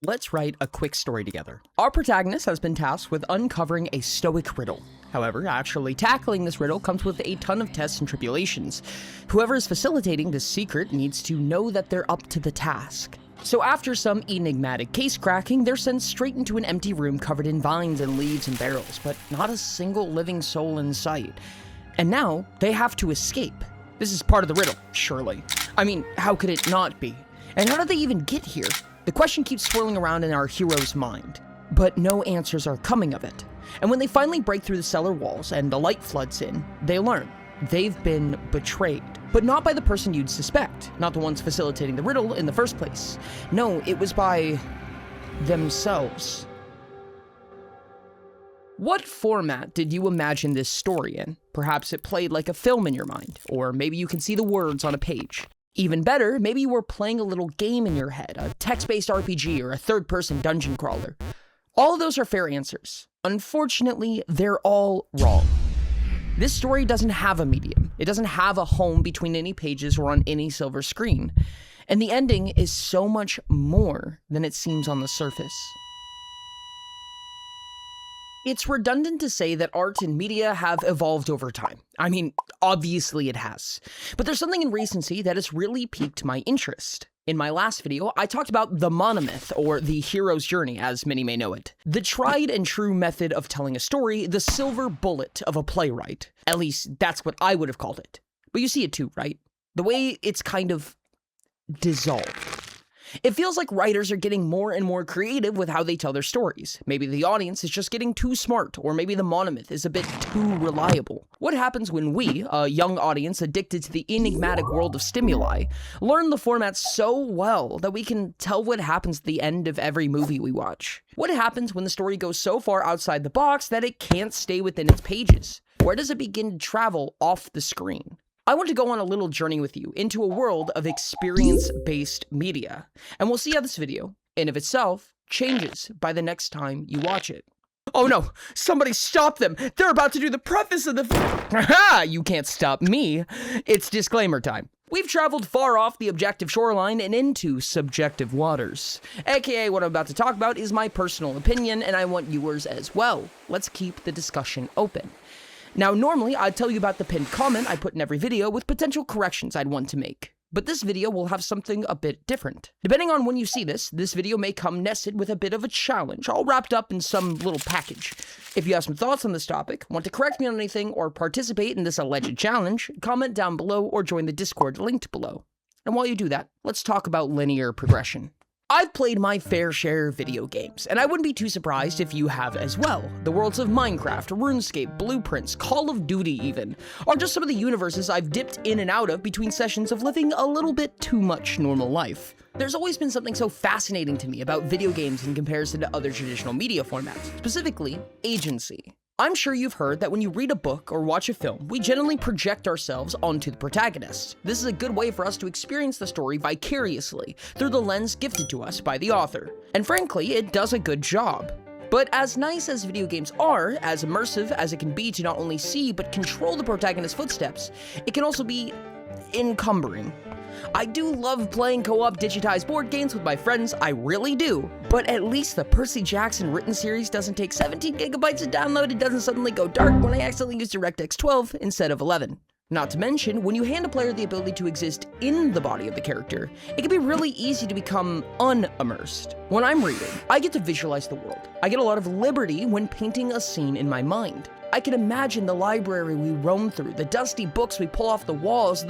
Let's write a quick story together. Our protagonist has been tasked with uncovering a stoic riddle. However, actually tackling this riddle comes with a ton of tests and tribulations. Whoever is facilitating this secret needs to know that they're up to the task. So after some enigmatic case cracking, they're sent straight into an empty room covered in vines and leaves and barrels, but not a single living soul in sight. And now, they have to escape. This is part of the riddle, surely. I mean, how could it not be? And how did they even get here? The question keeps swirling around in our hero's mind, but no answers are coming of it. And when they finally break through the cellar walls and the light floods in, they learn they've been betrayed. But not by the person you'd suspect, not the ones facilitating the riddle in the first place. No, it was by themselves. What format did you imagine this story in? Perhaps it played like a film in your mind, or maybe you can see the words on a page. Even better, maybe you were playing a little game in your head, a text-based RPG or a third-person dungeon crawler. All of those are fair answers. Unfortunately, they're all wrong. This story doesn't have a medium. It doesn't have a home between any pages or on any silver screen. And the ending is so much more than it seems on the surface. It's redundant to say that art and media have evolved over time. I mean, obviously it has. But there's something in recency that has really piqued my interest. In my last video, I talked about the monomyth, or the hero's journey, as many may know it. The tried and true method of telling a story, the silver bullet of a playwright. At least, that's what I would have called it. But you see it too, right? The way it's kind of dissolved. It feels like writers are getting more and more creative with how they tell their stories. Maybe the audience is just getting too smart, or maybe the monomyth is a bit too reliable. What happens when we, a young audience addicted to the enigmatic world of stimuli, learn the format so well that we can tell what happens at the end of every movie we watch? What happens when the story goes so far outside the box that it can't stay within its pages? Where does it begin to travel off the screen? I want to go on a little journey with you into a world of experience-based media, and we'll see how this video, in of itself, changes by the next time you watch it. Oh no, somebody stop them! They're about to do the preface of the Haha, you can't stop me. It's disclaimer time. We've traveled far off the objective shoreline and into subjective waters. AKA what I'm about to talk about is my personal opinion, and I want yours as well. Let's keep the discussion open. Now, normally, I'd tell you about the pinned comment I put in every video with potential corrections I'd want to make. But this video will have something a bit different. Depending on when you see this video may come nested with a bit of a challenge, all wrapped up in some little package. If you have some thoughts on this topic, want to correct me on anything, or participate in this alleged challenge, comment down below or join the Discord linked below. And while you do that, let's talk about linear progression. I've played my fair share of video games, and I wouldn't be too surprised if you have as well. The worlds of Minecraft, RuneScape, Blueprints, Call of Duty even, are just some of the universes I've dipped in and out of between sessions of living a little bit too much normal life. There's always been something so fascinating to me about video games in comparison to other traditional media formats, specifically agency. I'm sure you've heard that when you read a book or watch a film, we generally project ourselves onto the protagonist. This is a good way for us to experience the story vicariously, through the lens gifted to us by the author. And frankly, it does a good job. But as nice as video games are, as immersive as it can be to not only see but control the protagonist's footsteps, it can also be encumbering. I do love playing co-op digitized board games with my friends, I really do. But at least the Percy Jackson written series doesn't take 17 gigabytes to download, it doesn't suddenly go dark when I accidentally use DirectX 12 instead of 11. Not to mention, when you hand a player the ability to exist in the body of the character, it can be really easy to become unimmersed. When I'm reading, I get to visualize the world. I get a lot of liberty when painting a scene in my mind. I can imagine the library we roam through, the dusty books we pull off the walls,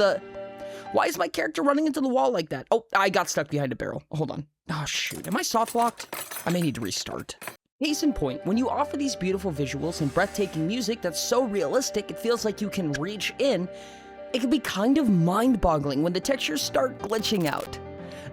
Why is my character running into the wall like that? Oh, I got stuck behind a barrel. Hold on. Oh, shoot. Am I soft locked? I may need to restart. Case in point, when you offer these beautiful visuals and breathtaking music that's so realistic it feels like you can reach in, it can be kind of mind-boggling when the textures start glitching out.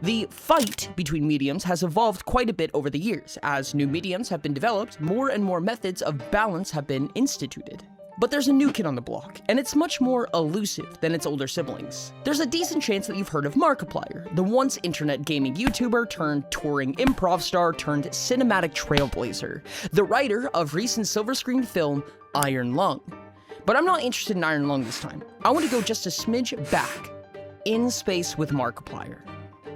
The fight between mediums has evolved quite a bit over the years. As new mediums have been developed, more and more methods of balance have been instituted. But there's a new kid on the block, and it's much more elusive than its older siblings. There's a decent chance that you've heard of Markiplier, the once internet gaming YouTuber turned touring improv star turned cinematic trailblazer, the writer of recent silver screen film Iron Lung. But I'm not interested in Iron Lung this time. I want to go just a smidge back, in space with Markiplier.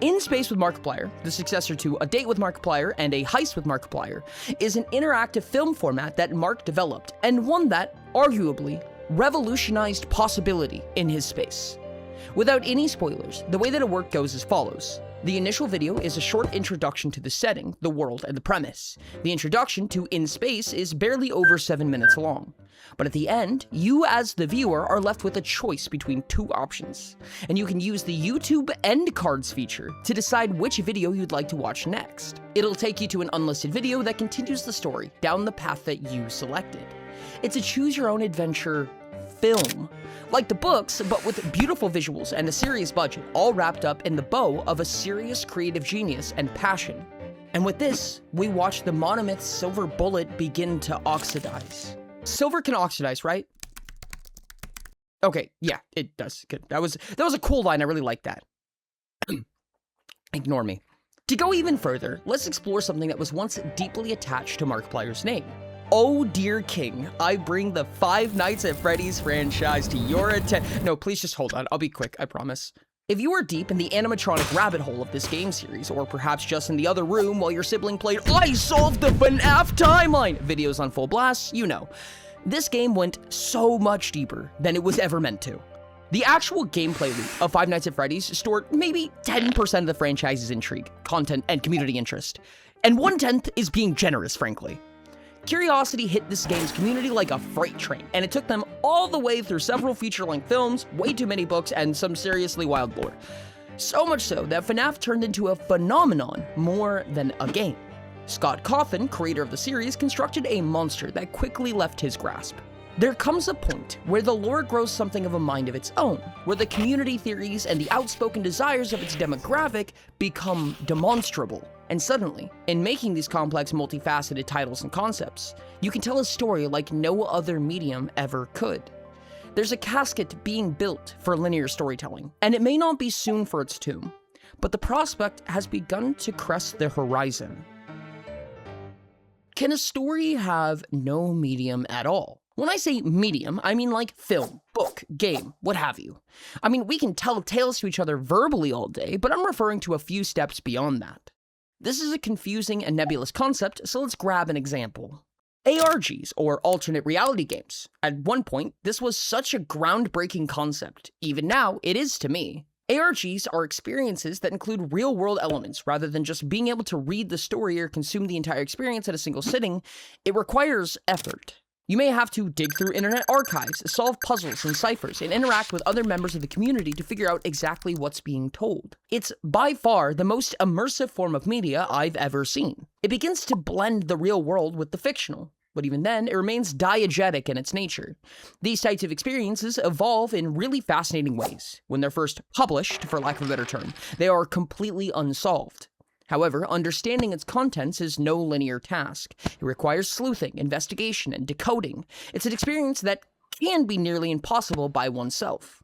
In Space with Markiplier, the successor to A Date with Markiplier and A Heist with Markiplier, is an interactive film format that Mark developed, and one that, arguably, revolutionized possibility in his space. Without any spoilers, the way that a work goes as follows. The initial video is a short introduction to the setting, the world, and the premise. The introduction to In Space is barely over 7 minutes long. But at the end, you as the viewer are left with a choice between two options. And you can use the YouTube end cards feature to decide which video you'd like to watch next. It'll take you to an unlisted video that continues the story down the path that you selected. It's a choose-your-own-adventure film. Like the books, but with beautiful visuals and a serious budget, all wrapped up in the bow of a serious creative genius and passion. And with this, we watch the monomyth silver bullet begin to oxidize. Silver can oxidize, right? Okay, yeah, it does. Good. That was a cool line. I really like that. Ignore me. To go even further, let's explore something that was once deeply attached to Markiplier's name. Oh dear king, I bring the Five Nights at Freddy's franchise to your attention. No, please just hold on. I'll be quick, I promise. If you are deep in the animatronic rabbit hole of this game series, or perhaps just in the other room while your sibling played I Solved the FNAF Timeline videos on full blast, you know. This game went so much deeper than it was ever meant to. The actual gameplay loop of Five Nights at Freddy's stored maybe 10% of the franchise's intrigue, content, and community interest. And 1/10 is being generous, frankly. Curiosity hit this game's community like a freight train, and it took them all the way through several feature-length films, way too many books, and some seriously wild lore. So much so that FNAF turned into a phenomenon more than a game. Scott Cawthon, creator of the series, constructed a monster that quickly left his grasp. There comes a point where the lore grows something of a mind of its own, where the community theories and the outspoken desires of its demographic become demonstrable. And suddenly, in making these complex, multifaceted titles and concepts, you can tell a story like no other medium ever could. There's a casket being built for linear storytelling, and it may not be soon for its tomb, but the prospect has begun to crest the horizon. Can a story have no medium at all? When I say medium, I mean like film, book, game, what have you. I mean, we can tell tales to each other verbally all day, but I'm referring to a few steps beyond that. This is a confusing and nebulous concept, so let's grab an example. ARGs, or alternate reality games. At one point, this was such a groundbreaking concept. Even now, it is to me. ARGs are experiences that include real-world elements rather than just being able to read the story or consume the entire experience at a single sitting. It requires effort. You may have to dig through internet archives, solve puzzles and ciphers, and interact with other members of the community to figure out exactly what's being told. It's by far the most immersive form of media I've ever seen. It begins to blend the real world with the fictional, but even then, it remains diegetic in its nature. These types of experiences evolve in really fascinating ways. When they're first published, for lack of a better term, they are completely unsolved. However, understanding its contents is no linear task. It requires sleuthing, investigation, and decoding. It's an experience that can be nearly impossible by oneself.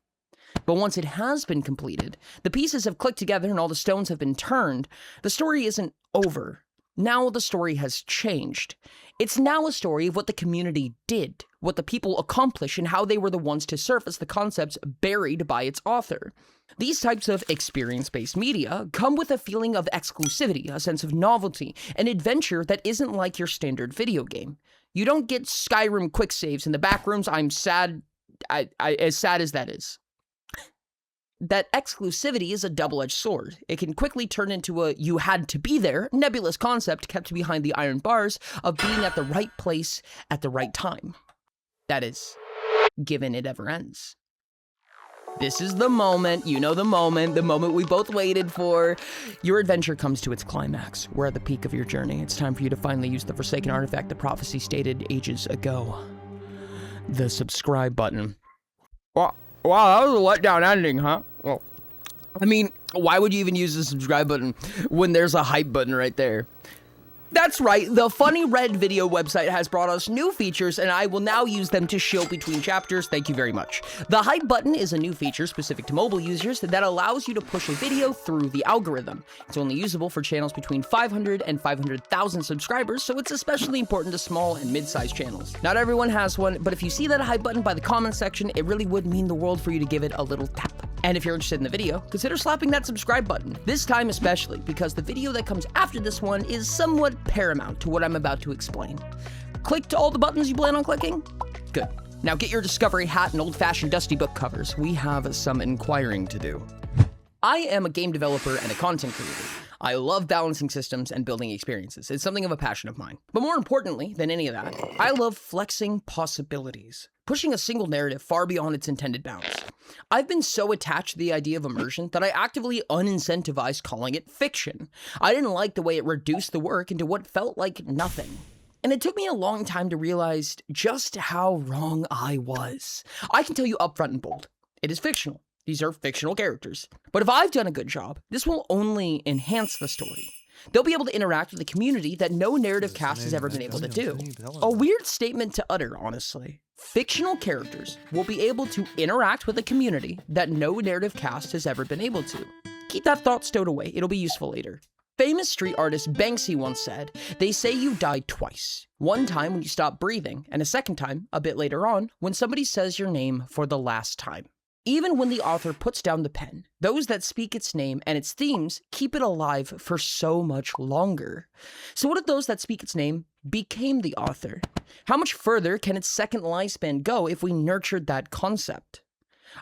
But once it has been completed, the pieces have clicked together and all the stones have been turned, the story isn't over. Now the story has changed. It's now a story of what the community did, what the people accomplished, and how they were the ones to surface the concepts buried by its author. These types of experience-based media come with a feeling of exclusivity, a sense of novelty, an adventure that isn't like your standard video game. You don't get Skyrim quick saves in the back rooms. I'm sad, as sad as that is. That exclusivity is a double-edged sword. It can quickly turn into a you had to be there nebulous concept kept behind the iron bars of being at the right place at the right time. That is, given it ever ends. This is the moment, you know the moment we both waited for. Your adventure comes to its climax. We're at the peak of your journey. It's time for you to finally use the forsaken artifact the prophecy stated ages ago. The subscribe button. Wow, that was a letdown ending, huh? Well, I mean, why would you even use the subscribe button when there's a hype button right there? That's right, the Funny Red video website has brought us new features, and I will now use them to show between chapters. Thank you very much. The hype button is a new feature specific to mobile users that allows you to push a video through the algorithm. It's only usable for channels between 500 and 500,000 subscribers, so it's especially important to small and mid-sized channels. Not everyone has one, but if you see that hype button by the comments section, it really would mean the world for you to give it a little tap. And if you're interested in the video, consider slapping that subscribe button. This time especially, because the video that comes after this one is somewhat paramount to what I'm about to explain. Clicked all the buttons you plan on clicking? Good. Now get your discovery hat and old-fashioned dusty book covers. We have some inquiring to do. I am a game developer and a content creator. I love balancing systems and building experiences. It's something of a passion of mine. But more importantly than any of that, I love flexing possibilities, pushing a single narrative far beyond its intended bounds. I've been so attached to the idea of immersion that I actively unincentivized calling it fiction. I didn't like the way it reduced the work into what felt like nothing. And it took me a long time to realize just how wrong I was. I can tell you upfront and bold, it is fictional. These are fictional characters. But if I've done a good job, this will only enhance the story. They'll be able to interact with a community that no narrative cast has ever been able to do. A weird statement to utter, honestly. Fictional characters will be able to interact with a community that no narrative cast has ever been able to. Keep that thought stowed away, it'll be useful later. Famous street artist Banksy once said, "They say you died twice. One time when you stop breathing, and a second time, a bit later on, when somebody says your name for the last time." Even when the author puts down the pen, those that speak its name and its themes keep it alive for so much longer. So what if those that speak its name became the author? How much further can its second lifespan go if we nurtured that concept?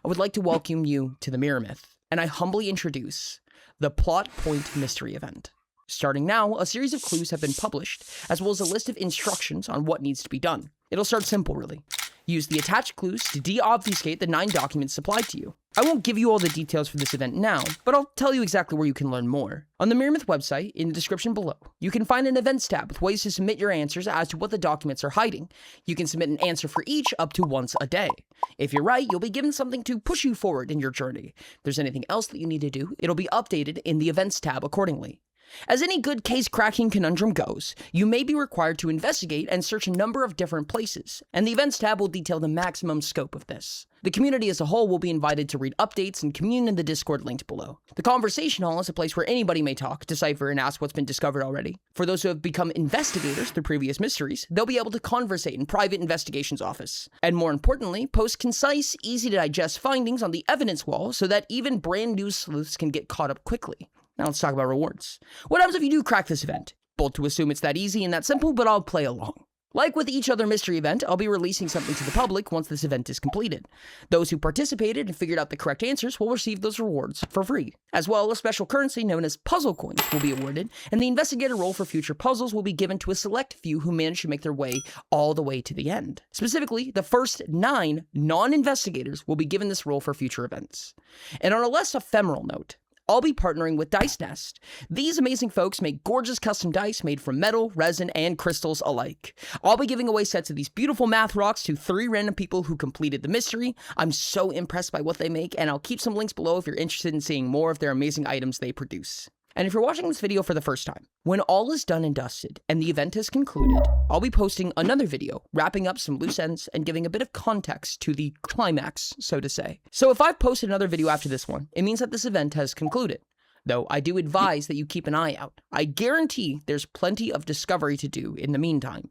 I would like to welcome you to the Mirror Myth, and I humbly introduce the Plot Point Mystery Event. Starting now, a series of clues have been published, as well as a list of instructions on what needs to be done. It'll start simple, really. Use the attached clues to de-obfuscate the 9 documents supplied to you. I won't give you all the details for this event now, but I'll tell you exactly where you can learn more. On the Mirror Myth website, in the description below, you can find an events tab with ways to submit your answers as to what the documents are hiding. You can submit an answer for each up to once a day. If you're right, you'll be given something to push you forward in your journey. If there's anything else that you need to do, it'll be updated in the events tab accordingly. As any good case-cracking conundrum goes, you may be required to investigate and search a number of different places, and the Events tab will detail the maximum scope of this. The community as a whole will be invited to read updates and commune in the Discord linked below. The Conversation Hall is a place where anybody may talk, decipher, and ask what's been discovered already. For those who have become investigators through previous mysteries, they'll be able to conversate in private investigations office. And more importantly, post concise, easy-to-digest findings on the evidence wall so that even brand new sleuths can get caught up quickly. Now let's talk about rewards. What happens if you do crack this event? Bold to assume it's that easy and that simple, but I'll play along. Like with each other mystery event, I'll be releasing something to the public once this event is completed. Those who participated and figured out the correct answers will receive those rewards for free. As well, a special currency known as puzzle coins will be awarded, and the investigator role for future puzzles will be given to a select few who manage to make their way all the way to the end. Specifically, the first 9 non-investigators will be given this role for future events. And on a less ephemeral note, I'll be partnering with Dice Nest. These amazing folks make gorgeous custom dice made from metal, resin, and crystals alike. I'll be giving away sets of these beautiful math rocks to 3 random people who completed the mystery. I'm so impressed by what they make, and I'll keep some links below if you're interested in seeing more of their amazing items they produce. And if you're watching this video for the first time, when all is done and dusted and the event has concluded, I'll be posting another video wrapping up some loose ends and giving a bit of context to the climax, so to say. So if I've posted another video after this one, it means that this event has concluded. Though I do advise that you keep an eye out. I guarantee there's plenty of discovery to do in the meantime.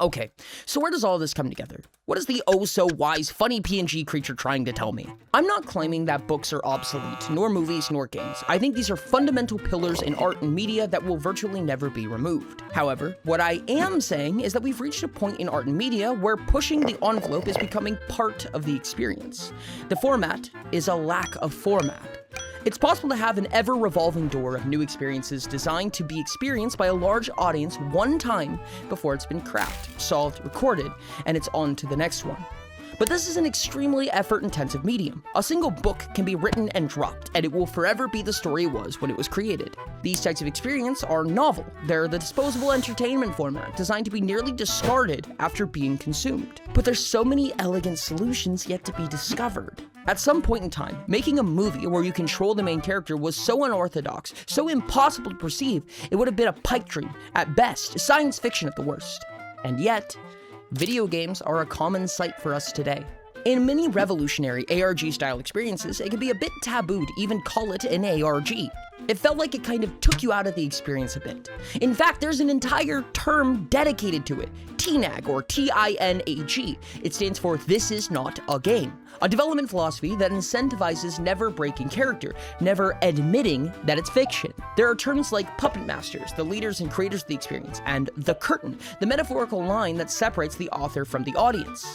Okay, so where does all this come together? What is the oh-so-wise, funny PNG creature trying to tell me? I'm not claiming that books are obsolete, nor movies, nor games. I think these are fundamental pillars in art and media that will virtually never be removed. However, what I am saying is that we've reached a point in art and media where pushing the envelope is becoming part of the experience. The format is a lack of format. It's possible to have an ever-revolving door of new experiences designed to be experienced by a large audience one time before it's been cracked, solved, recorded, and it's on to the next one. But this is an extremely effort-intensive medium. A single book can be written and dropped, and it will forever be the story it was when it was created. These types of experience are novel. They're the disposable entertainment format, designed to be nearly discarded after being consumed. But there's so many elegant solutions yet to be discovered. At some point in time, making a movie where you control the main character was so unorthodox, so impossible to perceive, it would have been a pipe dream at best, science fiction at the worst. And yet, video games are a common sight for us today. In many revolutionary ARG-style experiences, it can be a bit taboo to even call it an ARG. It felt like it kind of took you out of the experience a bit. In fact, there's an entire term dedicated to it, TINAG, or T-I-N-A-G. It stands for This Is Not a Game, a development philosophy that incentivizes never breaking character, never admitting that it's fiction. There are terms like puppet masters, the leaders and creators of the experience, and the curtain, the metaphorical line that separates the author from the audience.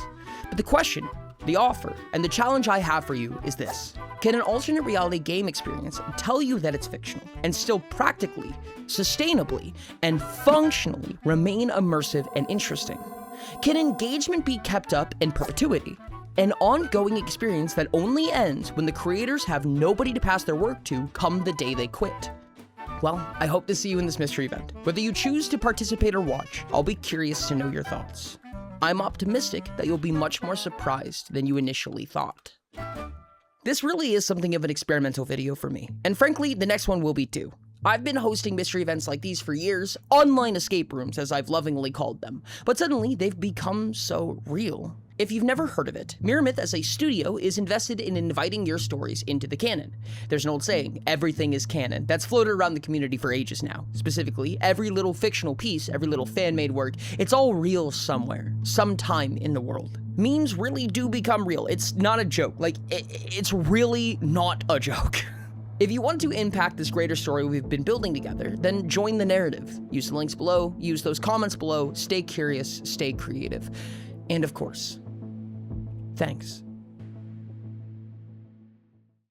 But the question, the offer, and the challenge I have for you is this. Can an alternate reality game experience tell you that it's fictional and still practically, sustainably, and functionally remain immersive and interesting? Can engagement be kept up in perpetuity? An ongoing experience that only ends when the creators have nobody to pass their work to come the day they quit? Well, I hope to see you in this mystery event. Whether you choose to participate or watch, I'll be curious to know your thoughts. I'm optimistic that you'll be much more surprised than you initially thought. This really is something of an experimental video for me, and frankly, the next one will be too. I've been hosting mystery events like these for years, online escape rooms as I've lovingly called them, but suddenly they've become so real. If you've never heard of it, Mirror Myth as a studio is invested in inviting your stories into the canon. There's an old saying, everything is canon, that's floated around the community for ages now. Specifically, every little fictional piece, every little fan-made work, it's all real somewhere, sometime in the world. Memes really do become real. It's not a joke. Like, it's really not a joke. If you want to impact this greater story we've been building together, then join the narrative. Use the links below, use those comments below, stay curious, stay creative. And of course, thanks.